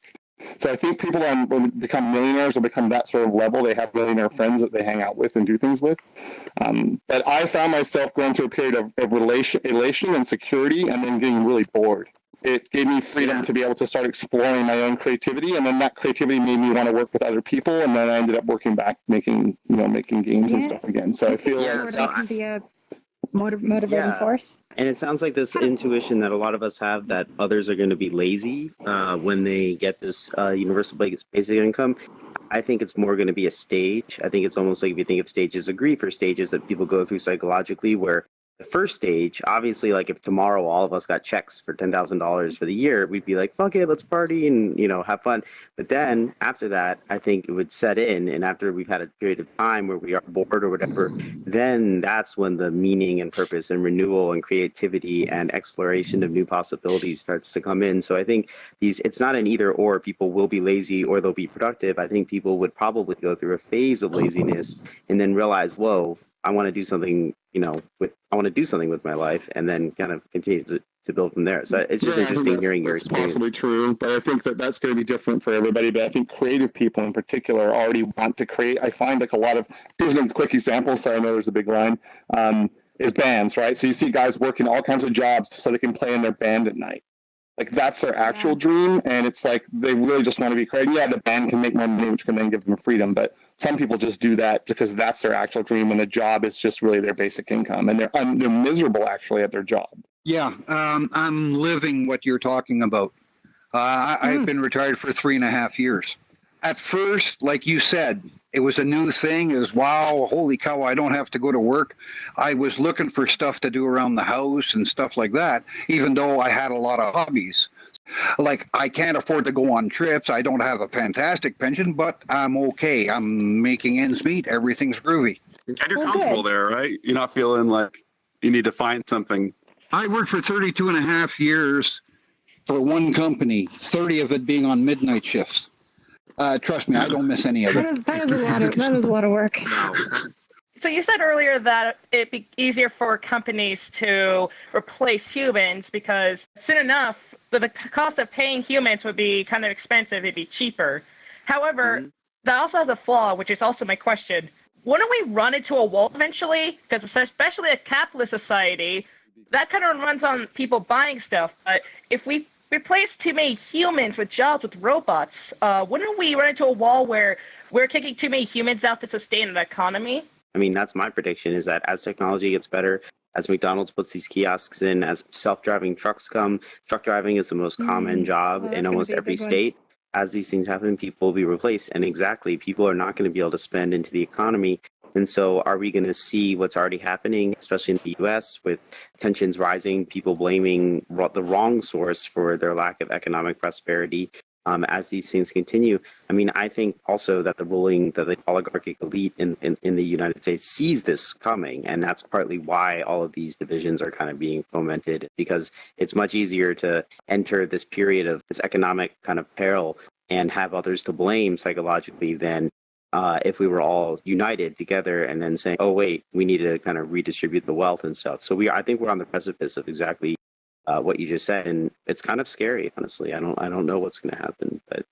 So I think people when become millionaires or become that sort of level, they have millionaire friends that they hang out with and do things with. But I found myself going through a period of elation and security, and then getting really bored. It gave me freedom to be able to start exploring my own creativity, and then that creativity made me want to work with other people, and then I ended up working back making games and stuff again. So I feel that can be a motivating force. And it sounds like this intuition that a lot of us have that others are going to be lazy when they get this universal basic income. I think it's more going to be a stage. I think it's almost like, if you think of stages of grief or stages that people go through psychologically, where the first stage, obviously, if tomorrow all of us got checks for $10,000 for the year, we'd be like, fuck it, let's party and, have fun. But then after that, I think it would set in. And after we've had a period of time where we are bored or whatever, then that's when the meaning and purpose and renewal and creativity and exploration of new possibilities starts to come in. So I think it's not an either or. People will be lazy or they'll be productive. I think people would probably go through a phase of laziness and then realize, whoa, I want to do something, I want to do something with my life, and then kind of continue to build from there. So it's just interesting hearing your experience. Possibly true, but I think that's going to be different for everybody. But I think creative people in particular already want to create. I find a lot of, here's a quick example, so I know there's a big line, is bands, right? So you see guys working all kinds of jobs so they can play in their band at night. That's their actual dream, and it's they really just want to be creative. Yeah, the band can make more money, which can then give them freedom, but some people just do that because that's their actual dream, and the job is just really their basic income, and they're miserable actually at their job. Yeah, I'm living what you're talking about. I've been retired for 3.5 years. At first, like you said, it was a new thing. It was, wow, holy cow, I don't have to go to work. I was looking for stuff to do around the house and stuff like that, even though I had a lot of hobbies. I can't afford to go on trips. I don't have a fantastic pension, but I'm okay. I'm making ends meet. Everything's groovy. And you're comfortable there, right? You're not feeling like you need to find something. I worked for 32.5 years for one company, 30 of it being on midnight shifts. Trust me, I don't miss any of it. That is a lot of work. So you said earlier that it'd be easier for companies to replace humans because soon enough, the cost of paying humans would be kind of expensive. It'd be cheaper. However, that also has a flaw, which is also my question. Wouldn't we run into a wall eventually? Because especially a capitalist society, that kind of runs on people buying stuff. But if we replace too many humans with jobs with robots, wouldn't we run into a wall where we're kicking too many humans out to sustain an economy? I mean, that's my prediction, is that as technology gets better, as McDonald's puts these kiosks in, as self-driving trucks come, truck driving is the most common job in almost every state. As these things happen, people will be replaced. And exactly, people are not going to be able to spend into the economy. And so are we going to see what's already happening, especially in the U.S., with tensions rising, people blaming the wrong source for their lack of economic prosperity as these things continue? I mean, I think also that the oligarchic elite in the United States sees this coming, and that's partly why all of these divisions are kind of being fomented, because it's much easier to enter this period of this economic kind of peril and have others to blame psychologically than if we were all united together and then saying, oh, wait, we need to kind of redistribute the wealth and stuff. So I think we're on the precipice of exactly what you just said, and it's kind of scary, honestly. I don't know what's going to happen, but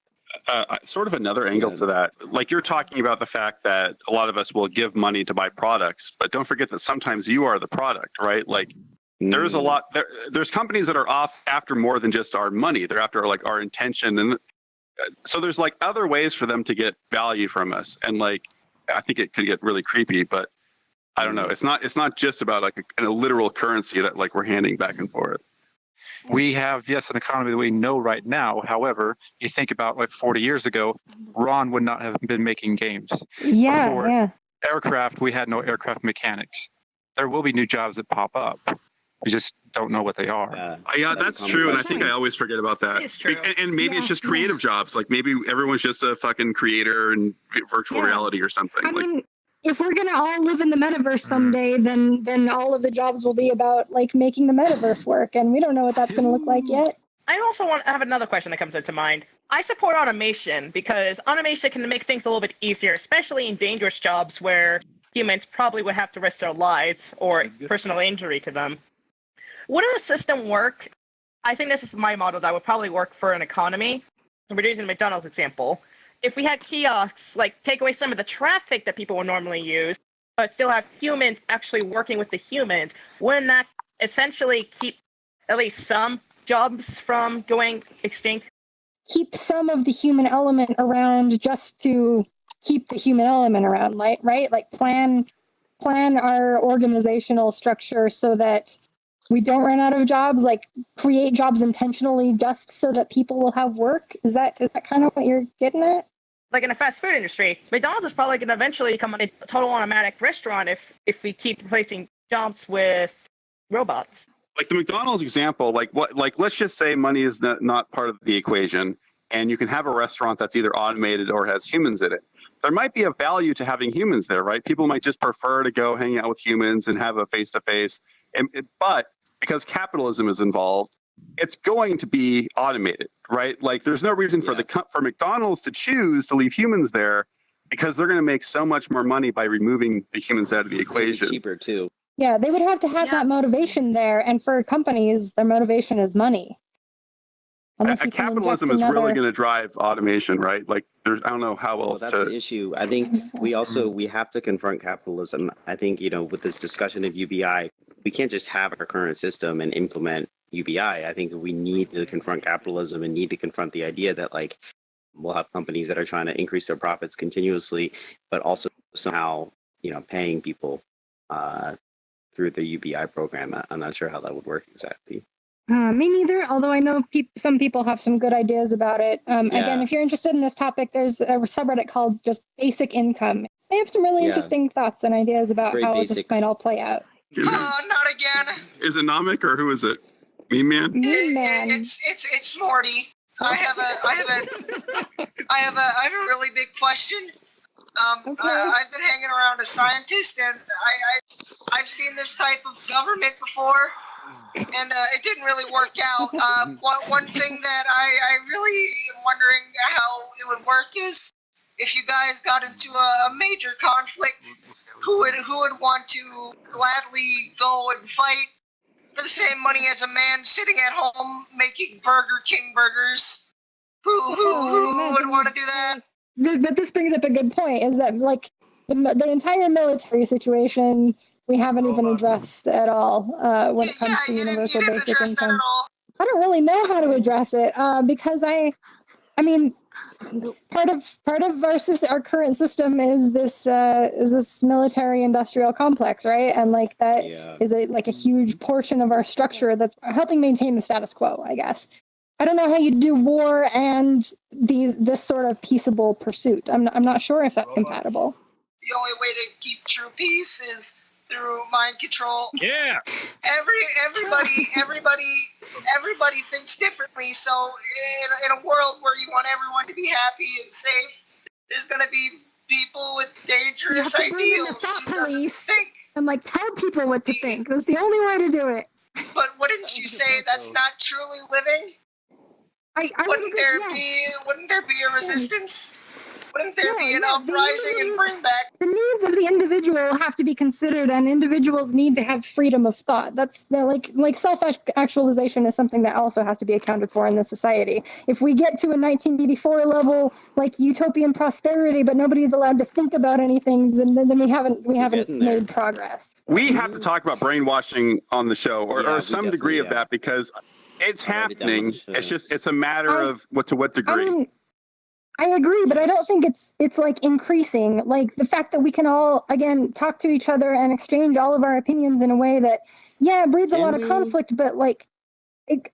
sort of another angle to that, like you're talking about the fact that a lot of us will give money to buy products, but don't forget that sometimes you are the product, right? Like there's a lot there's companies that are off after more than just our money. They're after like our intention, and so there's like other ways for them to get value from us, and like I think it could get really creepy, but I don't know. It's not just about like a literal currency that like we're handing back and forth. We have, yes, an economy that we know right now. However, you think about like 40 years ago, Ron would not have been making games. Before aircraft, we had no aircraft mechanics. There will be new jobs that pop up. We just don't know what they are. Yeah, that's true. And I think I always forget about that. It's true. And maybe it's just creative jobs. Like maybe everyone's just a fucking creator in virtual reality or something. I mean, if we're gonna all live in the metaverse someday, then all of the jobs will be about like making the metaverse work, and we don't know what that's gonna look like yet. I also have another question that comes into mind. I support automation because automation can make things a little bit easier, especially in dangerous jobs where humans probably would have to risk their lives or personal injury to them. Wouldn't a system work? I think this is my model that would probably work for an economy. So we're using the McDonald's example. If we had kiosks, like take away some of the traffic that people would normally use, but still have humans actually working with the humans, wouldn't that essentially keep at least some jobs from going extinct? Keep some of the human element around just to keep the human element around, right? Like plan our organizational structure so that we don't run out of jobs, like create jobs intentionally just so that people will have work. Is that kind of what you're getting at? Like in the fast food industry, McDonald's is probably going to eventually become a total automatic restaurant if we keep replacing jobs with robots. Like the McDonald's example, like let's just say money is not part of the equation, and you can have a restaurant that's either automated or has humans in it. There might be a value to having humans there, right? People might just prefer to go hang out with humans and have a face-to-face, but because capitalism is involved, it's going to be automated, right? Like there's no reason for McDonald's to choose to leave humans there, because they're going to make so much more money by removing the humans out of the equation. Cheaper too. Yeah, they would have to have that motivation there, and for companies, their motivation is money. Capitalism is really going to drive automation, right? Like I don't know how else that's the issue. I think we have to confront capitalism. I think, with this discussion of UBI, we can't just have our current system and implement UBI. I think we need to confront capitalism and need to confront the idea that like we'll have companies that are trying to increase their profits continuously, but also somehow, paying people through the UBI program. I'm not sure how that would work exactly. Me neither, although I know some people have some good ideas about it. Again, if you're interested in this topic, there's a subreddit called just Basic Income. They have some really interesting thoughts and ideas about how this might all play out. Not again. Is it Namek or who is it? Mean Man? Mean Man. It's Morty. I have a really big question. I've been hanging around a scientist, and I've seen this type of government before, and it didn't really work out. One thing that I really am wondering how it would work is if you guys got into a major conflict, who would want to gladly go and fight for the same money as a man sitting at home making Burger King burgers? Who would want to do that? But this brings up a good point, is that like the entire military situation we haven't even addressed at all when it comes to universal basic income. I don't really know how to address it because I mean, part of our current system is this military industrial complex, right? And like that is a huge portion of our structure that's helping maintain the status quo, I guess. I don't know how you do war and this sort of peaceable pursuit. I'm not sure if that's compatible. The only way to keep true peace is through mind control. Yeah. Everybody thinks differently. So in a world where you want everyone to be happy and safe, there's gonna be people with dangerous ideals who doesn't think. And like tell people what to think. That's the only way to do it. But wouldn't you say that's not truly living? Wouldn't there be a resistance? Wouldn't there be an uprising and bring back? The needs of the individual have to be considered, and individuals need to have freedom of thought. That's like self-actualization is something that also has to be accounted for in this society. If we get to a 1984 level, like utopian prosperity, but nobody's allowed to think about anything, then we haven't made progress. We have to talk about brainwashing on the show, or some degree of that, because it's happening. It's a matter of to what degree. I agree, but I don't think it's like increasing. Like the fact that we can all again talk to each other and exchange all of our opinions in a way that breeds a lot of conflict, but like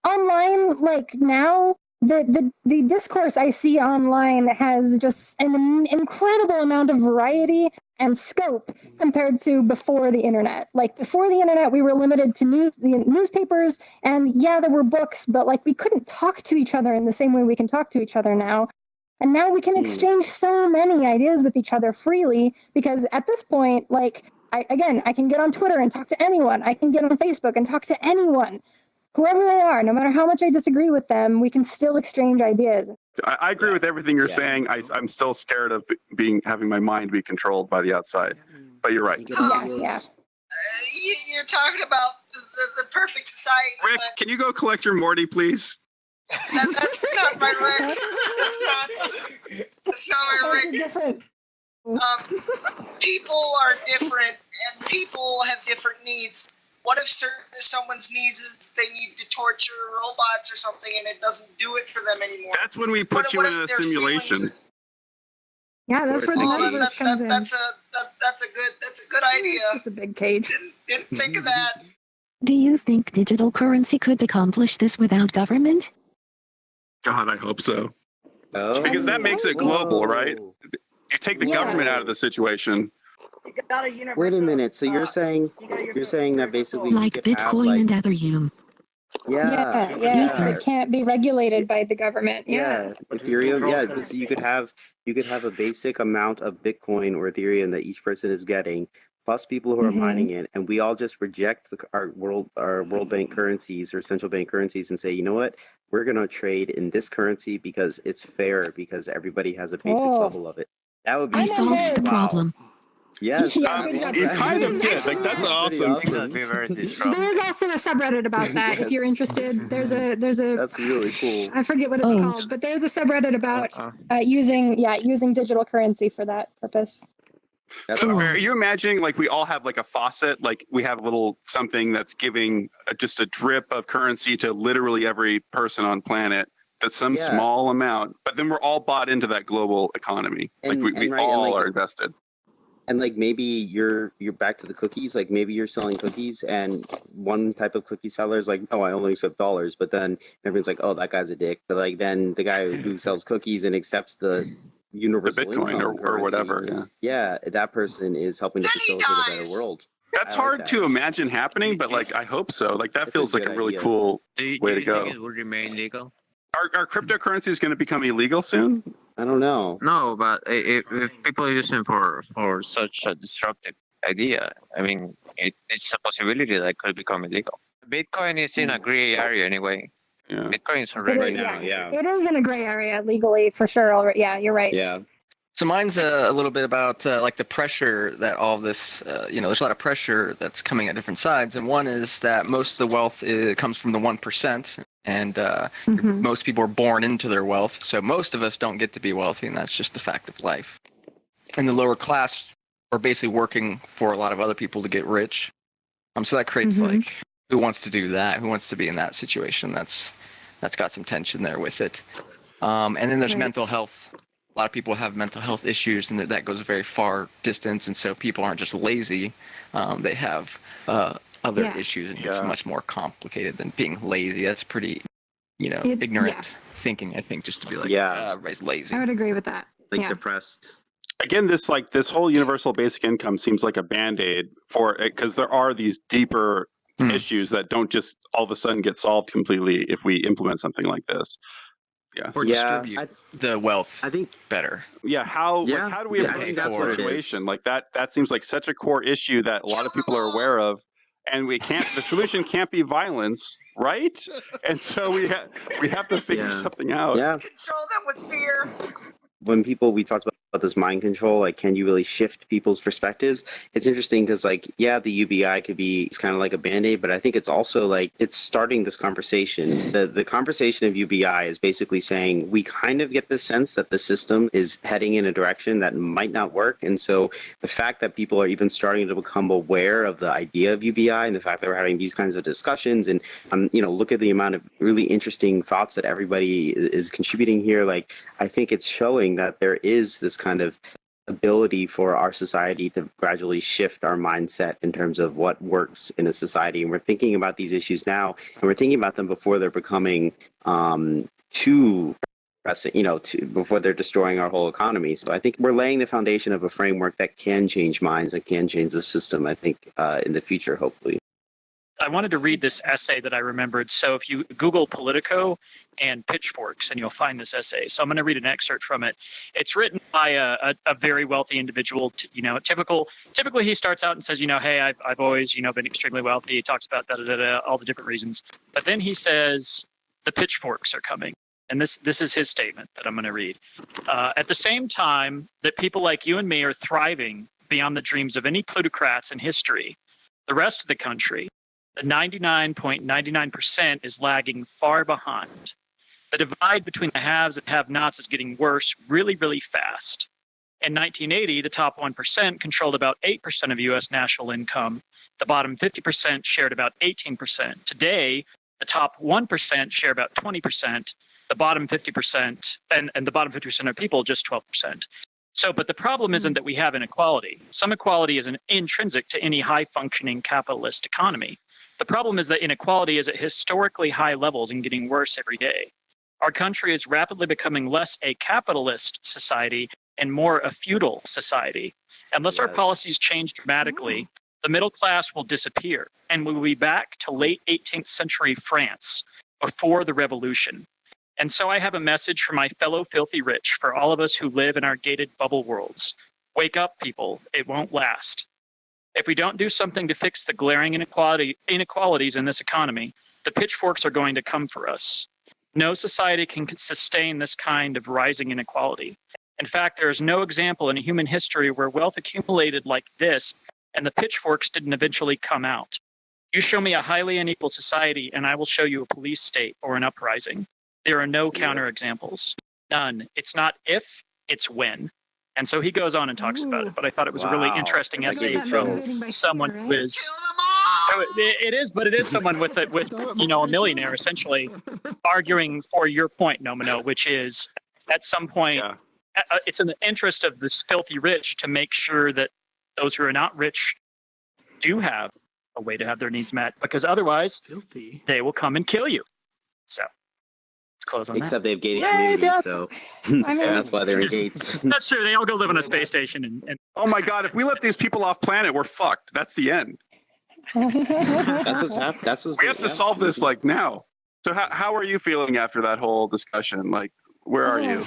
online, like now the discourse I see online has just an incredible amount of variety and scope compared to before the internet. Like before the internet, we were limited to newspapers, and there were books, but like we couldn't talk to each other in the same way we can talk to each other now. And now we can exchange so many ideas with each other freely, because at this point, like, I can get on Twitter and talk to anyone. I can get on Facebook and talk to anyone, whoever they are. No matter how much I disagree with them, we can still exchange ideas. I agree with everything you're saying. I'm still scared of having my mind be controlled by the outside. But you're right. You're talking about the perfect society. Rick, can you go collect your Morty, please? That's not my Rick. That's not my Rick. People are different, and people have different needs. What if someone's needs is they need to torture robots or something, and it doesn't do it for them anymore? That's when we put you in a simulation. Yeah, that's where the metaverse comes in. That's a good idea. It's just a big cage. Didn't think of that. Do you think digital currency could accomplish this without government? God, I hope so. Because that makes it global, right? You take the government out of the situation. Wait a minute. So you're saying that basically like Bitcoin and Ethereum. It can't be regulated by the government. Ethereum. So you could have a basic amount of Bitcoin or Ethereum that each person is getting, plus people who are mining it, and we all just reject our World Bank currencies or central bank currencies and say, you know what, we're going to trade in this currency because it's fair, because everybody has a basic level of it. That would be we solved the problem. Yes, you kind of did. Like that's awesome. There is also a subreddit about that. If you're interested, there's a. That's really cool. I forget what it's called, but there's a subreddit about using digital currency for that purpose. So are you imagining like we all have like a faucet, like we have a little something that's giving just a drip of currency to literally every person on planet? That's some small amount, but then we're all bought into that global economy. Like we all are invested. And like maybe you're back to the cookies. Like maybe you're selling cookies, and one type of cookie seller is like, "Oh, I only accept dollars." But then everyone's like, "Oh, that guy's a dick." But like then the guy who sells cookies and accepts the universal Bitcoin or whatever, that person is helping to facilitate a better world. That's hard to imagine happening, but like I hope so. Like that feels like a really cool way to go. Think it would remain legal? Are cryptocurrencies going to become illegal soon? I don't know. No, but if people are using for such a destructive idea, I mean, it's a possibility that it could become illegal. Bitcoin is in a gray area anyway. Yeah. Bitcoin is already It is in a gray area legally for sure. Already, you're right. Yeah. So mine's a little bit about like the pressure that all of this, there's a lot of pressure that's coming at different sides. And one is that most of the wealth comes from the 1%. And most people are born into their wealth. So most of us don't get to be wealthy, and that's just the fact of life. And the lower class are basically working for a lot of other people to get rich. So that creates like, who wants to do that? Who wants to be in that situation? That's got some tension there with it. And then there's mental health. A lot of people have mental health issues, and that goes a very far distance. And so people aren't just lazy; they have other issues, and it's much more complicated than being lazy. That's pretty, ignorant thinking. I think just to be like, everybody's lazy. I would agree with that. Depressed. Again, this whole universal basic income seems like a Band-Aid for it, because there are these deeper issues that don't just all of a sudden get solved completely if we implement something like this. Yeah. Or distribute the wealth. I think better. Yeah. How do we approach that situation? Like that seems like such a core issue that a lot of people are aware of, and the solution can't be violence, right? And so we have to figure something out. Yeah. Control them with fear. When we talked about this mind control, like, can you really shift people's perspectives? It's interesting because, like, the UBI it's kind of like a Band-Aid, but I think it's also like, it's starting this conversation. The conversation of UBI is basically saying, we kind of get the sense that the system is heading in a direction that might not work. And so the fact that people are even starting to become aware of the idea of UBI and the fact that we're having these kinds of discussions and, look at the amount of really interesting thoughts that everybody is contributing here. Like, I think it's showing that there is this kind of ability for our society to gradually shift our mindset in terms of what works in a society. And we're thinking about these issues now, and we're thinking about them before they're becoming too pressing, before they're destroying our whole economy. So I think we're laying the foundation of a framework that can change minds, that can change the system, I think, in the future, hopefully. I wanted to read this essay that I remembered. So if you Google Politico and pitchforks, and you'll find this essay. So I'm going to read an excerpt from it. It's written by a very wealthy individual. Typically he starts out and says, hey, I've always, been extremely wealthy. He talks about all the different reasons. But then he says, the pitchforks are coming. And this is his statement that I'm going to read. At the same time that people like you and me are thriving beyond the dreams of any plutocrats in history, the rest of the country, the 99.99% is lagging far behind. The divide between the haves and have-nots is getting worse really, really fast. In 1980, the top 1% controlled about 8% of U.S. national income. The bottom 50% shared about 18%. Today, the top 1% share about 20%. The bottom 50% and the bottom 50% of people just 12%. But the problem isn't that we have inequality. Some equality is intrinsic to any high-functioning capitalist economy. The problem is that inequality is at historically high levels and getting worse every day. Our country is rapidly becoming less a capitalist society and more a feudal society. Unless our policies change dramatically, the middle class will disappear, and we will be back to late 18th century France, before the revolution. And so I have a message for my fellow filthy rich, for all of us who live in our gated bubble worlds. Wake up, people. It won't last. If we don't do something to fix the glaring inequalities in this economy, the pitchforks are going to come for us. No society can sustain this kind of rising inequality. In fact, there is no example in human history where wealth accumulated like this and the pitchforks didn't eventually come out. You show me a highly unequal society and I will show you a police state or an uprising. There are no counterexamples. None. It's not if, it's when. And so he goes on and talks about it, but I thought it was a really interesting essay from someone who is. It is, but it is someone with a millionaire essentially arguing for your point, Nomono, which is at some point it's in the interest of this filthy rich to make sure that those who are not rich do have a way to have their needs met, because otherwise they will come and kill you. So. Close on Except that. they have gated communities, so that's why they're in gates. That's true. They all go live on a space station. And oh my God, if we let these people off planet, we're fucked. That's the end. That's what's happening. We have to solve this now. So how are you feeling after that whole discussion? Like, where are you?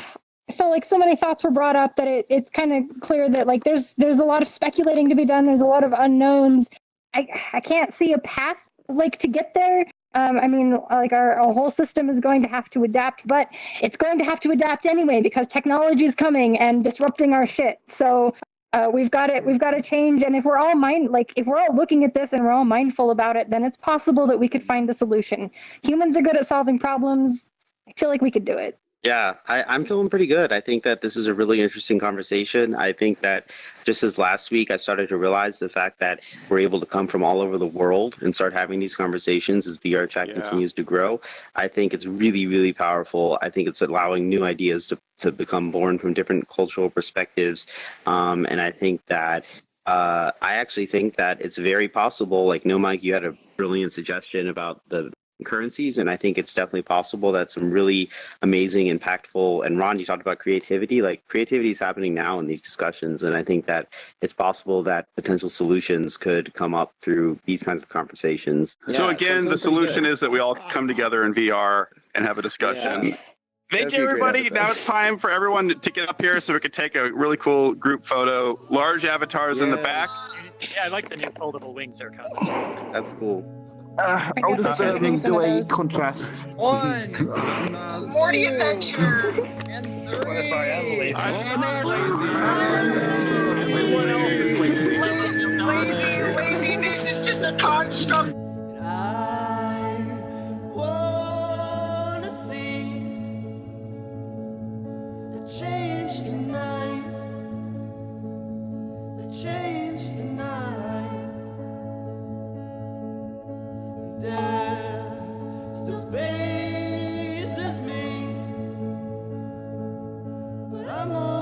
I felt like so many thoughts were brought up that it's kind of clear that like there's a lot of speculating to be done. There's a lot of unknowns. I can't see a path like to get there. I mean, like our whole system is going to have to adapt, but it's going to have to adapt anyway because technology is coming and disrupting our shit. So we've got to change. And if we're all if we're all looking at this and we're all mindful about it, then it's possible that we could find a solution. Humans are good at solving problems. I feel like we could do it. Yeah, I'm feeling pretty good. I think that this is a really interesting conversation. I think that just as last week, I started to realize the fact that we're able to come from all over the world and start having these conversations as VRchat continues to grow. I think it's really, really powerful. I think it's allowing new ideas to become born from different cultural perspectives. And I think that I actually think that it's very possible. Like, no, Mike, you had a brilliant suggestion about the currencies, and I think it's definitely possible that some really amazing, impactful, and Ron, you talked about creativity. Like, creativity is happening now in these discussions, and I think that it's possible that potential solutions could come up through these kinds of conversations. So again, the solution is that we all come together in VR and have a discussion. Yeah. Thank you, everybody. Now it's time for everyone to get up here so we could take a really cool group photo. Large avatars in the back. Yeah, I like the new foldable wings they're coming. That's cool. I'll just do a contrast. One. Morty Adventure. What if I am lazy? I'm not lazy. Everyone else is lazy. Laziness is just a construct. Change tonight. Change tonight. Death still faces me, but I'm on.